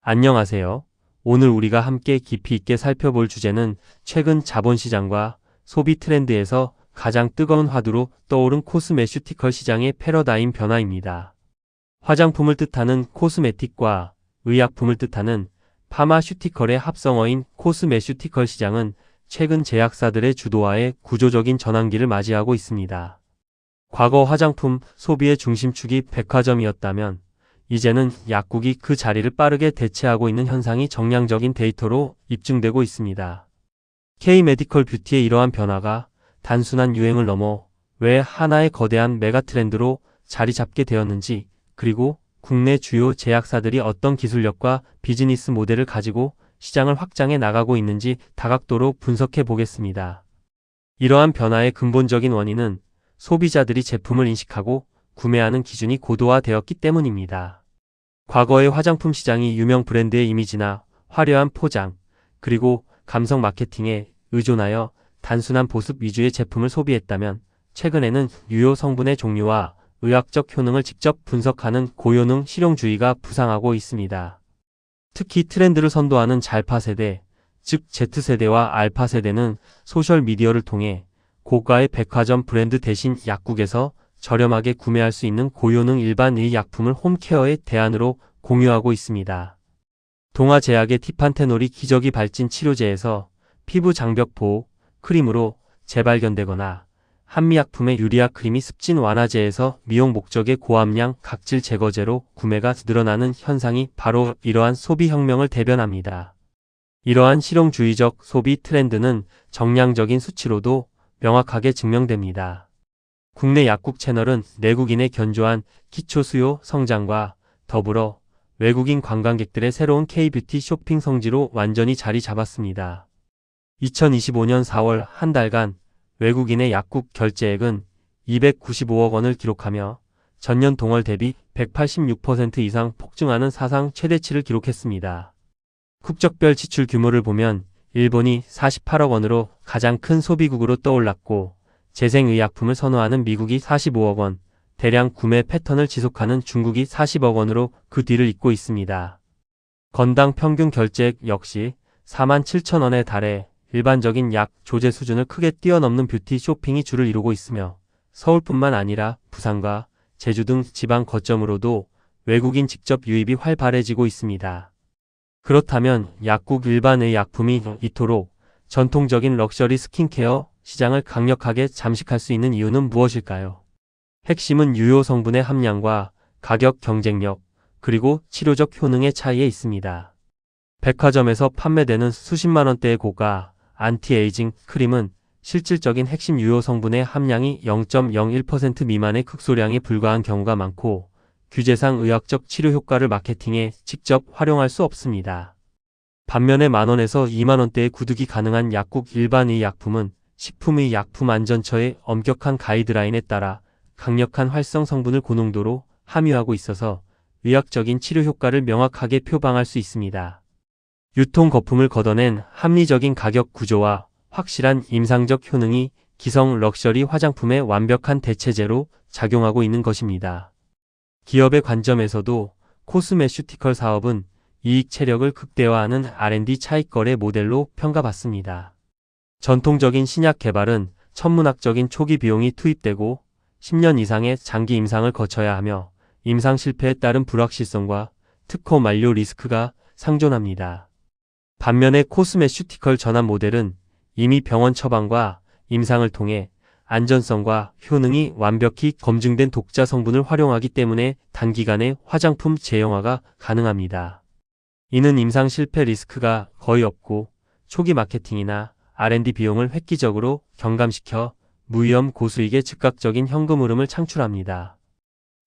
안녕하세요. 오늘 우리가 함께 깊이 있게 살펴볼 주제는 최근 자본시장과 소비 트렌드에서 가장 뜨거운 화두로 떠오른 코스메슈티컬 시장의 패러다임 변화입니다. 화장품을 뜻하는 코스메틱과 의약품을 뜻하는 파마슈티컬의 합성어인 코스메슈티컬 시장은 최근 제약사들의 주도하에 구조적인 전환기를 맞이하고 있습니다. 과거 화장품 소비의 중심축이 백화점이었다면 이제는 약국이 그 자리를 빠르게 대체하고 있는 현상이 정량적인 데이터로 입증되고 있습니다. K-메디컬 뷰티의 이러한 변화가 단순한 유행을 넘어 왜 하나의 거대한 메가트렌드로 자리 잡게 되었는지, 그리고 국내 주요 제약사들이 어떤 기술력과 비즈니스 모델을 가지고 시장을 확장해 나가고 있는지 다각도로 분석해 보겠습니다. 이러한 변화의 근본적인 원인은 소비자들이 제품을 인식하고 구매하는 기준이 고도화되었기 때문입니다. 과거의 화장품 시장이 유명 브랜드의 이미지나 화려한 포장, 그리고 감성 마케팅에 의존하여 단순한 보습 위주의 제품을 소비했다면, 최근에는 유효 성분의 종류와 의학적 효능을 직접 분석하는 고효능 실용주의가 부상하고 있습니다. 특히 트렌드를 선도하는 잘파 세대, 즉 Z세대와 알파 세대는 소셜미디어를 통해 고가의 백화점 브랜드 대신 약국에서 저렴하게 구매할 수 있는 고효능 일반 의약품을 홈케어의 대안으로 공유하고 있습니다. 동아제약의 티판테놀이 기저귀 발진 치료제에서 피부 장벽 보호 크림으로 재발견되거나, 한미약품의 유리아 크림이 습진 완화제에서 미용 목적의 고함량 각질 제거제로 구매가 늘어나는 현상이 바로 이러한 소비 혁명을 대변합니다. 이러한 실용주의적 소비 트렌드는 정량적인 수치로도 명확하게 증명됩니다. 국내 약국 채널은 내국인의 견조한 기초 수요 성장과 더불어 외국인 관광객들의 새로운 K-뷰티 쇼핑 성지로 완전히 자리 잡았습니다. 2025년 4월 한 달간 외국인의 약국 결제액은 295억 원을 기록하며 전년 동월 대비 186% 이상 폭증하는 사상 최대치를 기록했습니다. 국적별 지출 규모를 보면 일본이 48억 원으로 가장 큰 소비국으로 떠올랐고, 재생의약품을 선호하는 미국이 45억 원, 대량 구매 패턴을 지속하는 중국이 40억 원으로 그 뒤를 잇고 있습니다. 건당 평균 결제액 역시 47,000원에 달해 일반적인 약 조제 수준을 크게 뛰어넘는 뷰티 쇼핑이 주를 이루고 있으며, 서울뿐만 아니라 부산과 제주 등 지방 거점으로도 외국인 직접 유입이 활발해지고 있습니다. 그렇다면 약국 일반의 약품이 이토록 전통적인 럭셔리 스킨케어 시장을 강력하게 잠식할 수 있는 이유는 무엇일까요? 핵심은 유효 성분의 함량과 가격 경쟁력, 그리고 치료적 효능의 차이에 있습니다. 백화점에서 판매되는 수십만 원대의 고가 안티에이징 크림은 실질적인 핵심 유효 성분의 함량이 0.01% 미만의 극소량에 불과한 경우가 많고, 규제상 의학적 치료 효과를 마케팅에 직접 활용할 수 없습니다. 반면에 만원에서 2만원대의 구득이 가능한 약국 일반의 약품은 식품의 약품안전처의 엄격한 가이드라인에 따라 강력한 활성 성분을 고농도로 함유하고 있어서 의학적인 치료 효과를 명확하게 표방할 수 있습니다. 유통 거품을 걷어낸 합리적인 가격 구조와 확실한 임상적 효능이 기성 럭셔리 화장품의 완벽한 대체제로 작용하고 있는 것입니다. 기업의 관점에서도 코스메슈티컬 사업은 이익 체력을 극대화하는 R&D 차익거래 모델로 평가받습니다. 전통적인 신약 개발은 천문학적인 초기 비용이 투입되고 10년 이상의 장기 임상을 거쳐야 하며, 임상 실패에 따른 불확실성과 특허 만료 리스크가 상존합니다. 반면에 코스메슈티컬 전환 모델은 이미 병원 처방과 임상을 통해 안전성과 효능이 완벽히 검증된 독자 성분을 활용하기 때문에 단기간에 화장품 재형화가 가능합니다. 이는 임상 실패 리스크가 거의 없고, 초기 마케팅이나 R&D 비용을 획기적으로 경감시켜 무위험 고수익의 즉각적인 현금 흐름을 창출합니다.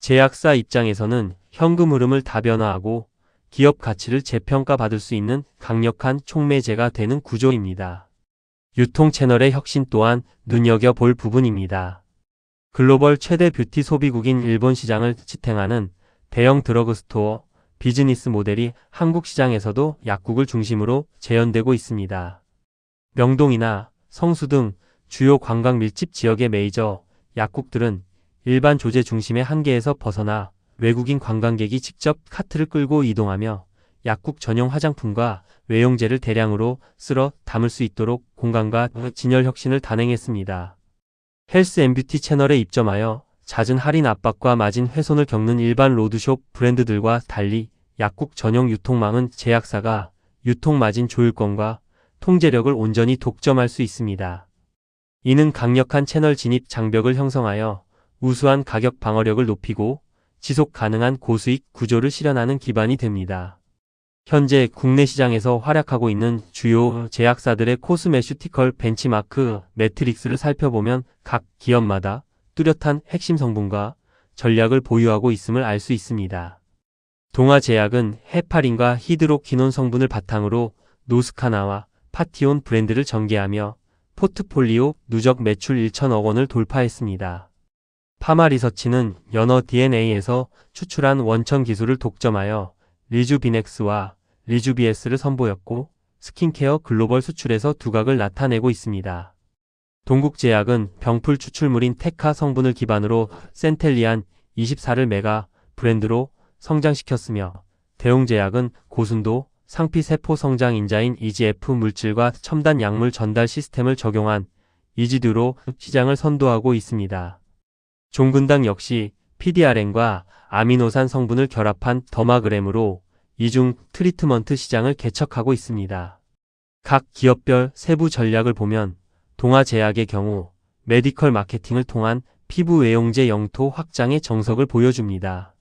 제약사 입장에서는 현금 흐름을 다변화하고 기업 가치를 재평가받을 수 있는 강력한 촉매제가 되는 구조입니다. 유통 채널의 혁신 또한 눈여겨볼 부분입니다. 글로벌 최대 뷰티 소비국인 일본 시장을 지탱하는 대형 드러그스토어 비즈니스 모델이 한국 시장에서도 약국을 중심으로 재현되고 있습니다. 명동이나 성수 등 주요 관광 밀집 지역의 메이저 약국들은 일반 조제 중심의 한계에서 벗어나 외국인 관광객이 직접 카트를 끌고 이동하며 약국 전용 화장품과 외용제를 대량으로 쓸어 담을 수 있도록 공간과 진열 혁신을 단행했습니다. 헬스 앤 뷰티 채널에 입점하여 잦은 할인 압박과 마진 훼손을 겪는 일반 로드숍 브랜드들과 달리 약국 전용 유통망은 제약사가 유통 마진 조율권과 통제력을 온전히 독점할 수 있습니다. 이는 강력한 채널 진입 장벽을 형성하여 우수한 가격 방어력을 높이고 지속 가능한 고수익 구조를 실현하는 기반이 됩니다. 현재 국내 시장에서 활약하고 있는 주요 제약사들의 코스메슈티컬 벤치마크 매트릭스를 살펴보면 각 기업마다 뚜렷한 핵심 성분과 전략을 보유하고 있음을 알 수 있습니다. 동아제약은 헤파린과 히드로키논 성분을 바탕으로 노스카나와 파티온 브랜드를 전개하며 포트폴리오 누적 매출 1천억 원을 돌파했습니다. 파마리서치는 연어 DNA에서 추출한 원천 기술을 독점하여 리주비넥스와 리주비에스를 선보였고 스킨케어 글로벌 수출에서 두각을 나타내고 있습니다. 동국제약은 병풀 추출물인 테카 성분을 기반으로 센텔리안 24를 메가 브랜드로 성장시켰으며 대웅제약은 고순도 상피세포 성장 인자인 EGF 물질과 첨단 약물 전달 시스템을 적용한 이지두로 시장을 선도하고 있습니다. 종근당 역시 PDRN과 아미노산 성분을 결합한 더마그램으로 이중 트리트먼트 시장을 개척하고 있습니다. 각 기업별 세부 전략을 보면 동아제약의 경우 메디컬 마케팅을 통한 피부 외용제 영토 확장의 정석을 보여줍니다.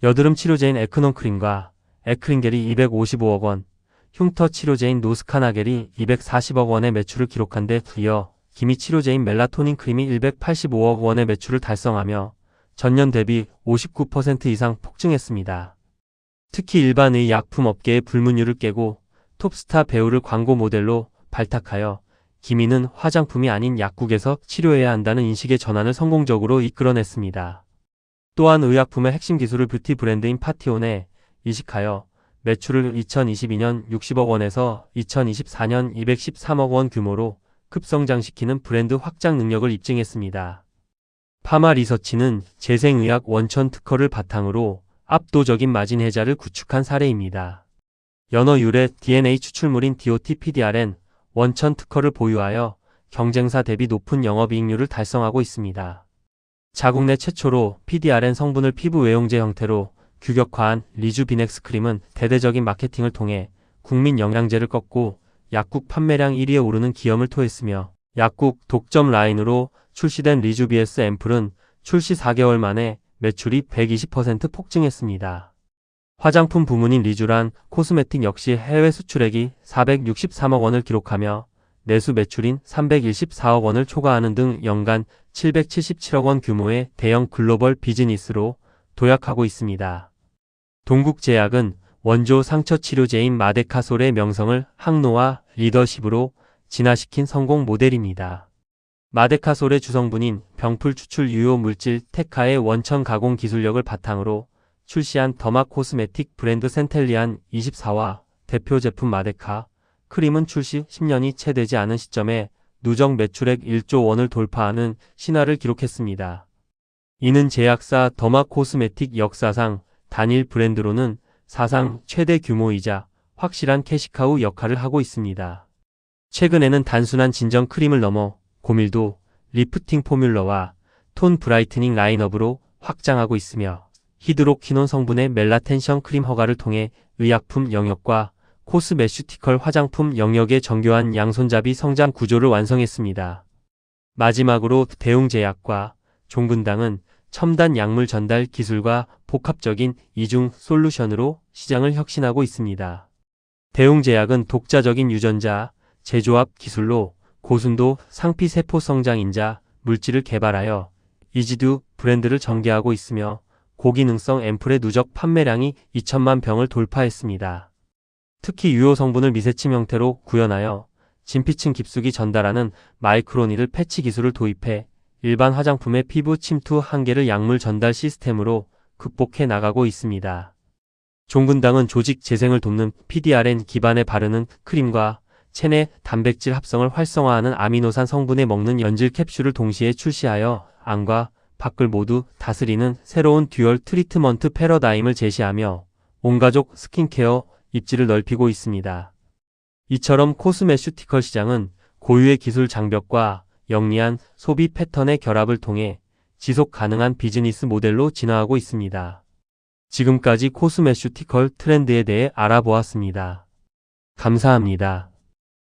여드름 치료제인 에크논크림과 에크린겔이 255억 원, 흉터 치료제인 노스카나겔이 240억 원의 매출을 기록한 데 이어 기미 치료제인 멜라토닌 크림이 185억 원의 매출을 달성하며 전년 대비 59% 이상 폭증했습니다. 특히 일반의 약품 업계의 불문율을 깨고 톱스타 배우를 광고 모델로 발탁하여 기미는 화장품이 아닌 약국에서 치료해야 한다는 인식의 전환을 성공적으로 이끌어냈습니다. 또한 의약품의 핵심 기술을 뷰티 브랜드인 파티온에 이식하여 매출을 2022년 60억 원에서 2024년 213억 원 규모로 급성장시키는 브랜드 확장 능력을 입증했습니다. 파마리서치는 재생의학 원천 특허를 바탕으로 압도적인 마진 혜자를 구축한 사례입니다. 연어 유래 DNA 추출물인 DOT-PDRN 원천 특허를 보유하여 경쟁사 대비 높은 영업이익률을 달성하고 있습니다. 자국 내 최초로 PDRN 성분을 피부 외용제 형태로 규격화한 리주비넥스 크림은 대대적인 마케팅을 통해 국민 영양제를 꺾고 약국 판매량 1위에 오르는 기염을 토했으며 약국 독점 라인으로 출시된 리주비에스 앰플은 출시 4개월 만에 매출이 120% 폭증했습니다. 화장품 부문인 리주란 코스메틱 역시 해외 수출액이 463억 원을 기록하며 내수 매출인 314억 원을 초과하는 등 연간 777억 원 규모의 대형 글로벌 비즈니스로 도약하고 있습니다. 동국제약은 원조 상처 치료제인 마데카솔의 명성을 항노와 리더십으로 진화시킨 성공 모델입니다. 마데카솔의 주성분인 병풀 추출 유효 물질 테카의 원천 가공 기술력을 바탕으로 출시한 더마 코스메틱 브랜드 센텔리안 24와 대표 제품 마데카 크림은 출시 10년이 채 되지 않은 시점에 누적 매출액 1조 원을 돌파하는 신화를 기록했습니다. 이는 제약사 더마 코스메틱 역사상 단일 브랜드로는 사상 최대 규모이자 확실한 캐시카우 역할을 하고 있습니다. 최근에는 단순한 진정 크림을 넘어 고밀도, 리프팅 포뮬러와 톤 브라이트닝 라인업으로 확장하고 있으며 히드로키논 성분의 멜라텐션 크림 허가를 통해 의약품 영역과 코스메슈티컬 화장품 영역의 정교한 양손잡이 성장 구조를 완성했습니다. 마지막으로 대웅제약과 종근당은 첨단 약물 전달 기술과 복합적인 이중 솔루션으로 시장을 혁신하고 있습니다. 대웅제약은 독자적인 유전자 재조합 기술로 고순도 상피세포 성장인자 물질을 개발하여 이지두 브랜드를 전개하고 있으며 고기능성 앰플의 누적 판매량이 2천만 병을 돌파했습니다. 특히 유효 성분을 미세침 형태로 구현하여 진피층 깊숙이 전달하는 마이크로니들 패치 기술을 도입해 일반 화장품의 피부 침투 한계를 약물 전달 시스템으로 극복해 나가고 있습니다. 종근당은 조직 재생을 돕는 PDRN 기반에 바르는 크림과 체내 단백질 합성을 활성화하는 아미노산 성분에 먹는 연질 캡슐을 동시에 출시하여 안과 밖을 모두 다스리는 새로운 듀얼 트리트먼트 패러다임을 제시하며 온가족 스킨케어 입지를 넓히고 있습니다. 이처럼 코스메슈티컬 시장은 고유의 기술 장벽과 영리한 소비 패턴의 결합을 통해 지속 가능한 비즈니스 모델로 진화하고 있습니다. 지금까지 코스메슈티컬 트렌드에 대해 알아보았습니다. 감사합니다.